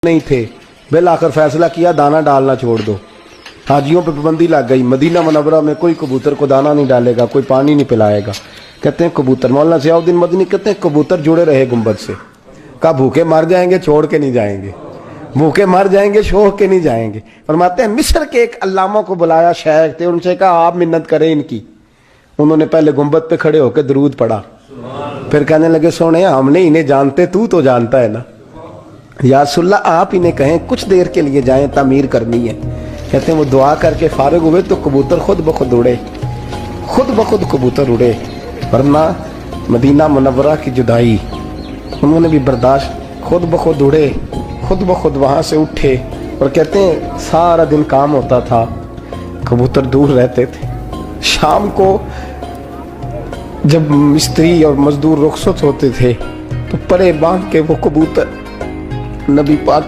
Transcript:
नहीं थे, बिल आकर फैसला किया दाना डालना छोड़ दो। हाजियों पर पाबंदी लग गई, मदीना मुनव्वरा में कोई कबूतर को दाना नहीं डालेगा, कोई पानी नहीं पिलाएगा। कहते हैं कबूतर, मौलाना ज़ियाउद्दीन मदनी कहते हैं कबूतर जुड़े रहे गुंबद से। कहा भूखे मर जाएंगे छोड़ के नहीं जाएंगे, भूखे मर जाएंगे छोड़ के नहीं जाएंगे। फरमाते हैं मिस्र के एक अल्लामा को बुलाया, शेख थे, उनसे कहा आप मिन्नत करें इनकी। उन्होंने पहले गुंबद पे खड़े होकर दरूद पढ़ा, फिर कहने लगे सोने हमने इन्हें जानते, तू तो जानता है ना, या रसूलल्लाह आप इन्हें कहें कुछ देर के लिए जाएं, तामीर करनी है। कहते हैं वो दुआ करके फारिग हुए तो कबूतर खुद ब खुद उड़े, खुद ब खुद कबूतर उड़े। वरना मदीना मुनव्वरा की जुदाई उन्होंने भी बर्दाश्त, खुद ब खुद उड़े, खुद ब खुद वहाँ से उठे। और कहते हैं सारा दिन काम होता था, कबूतर दूर रहते थे। शाम को जब मिस्त्री और मजदूर रुखसत होते थे तो परे बांध के वो कबूतर नबी पाक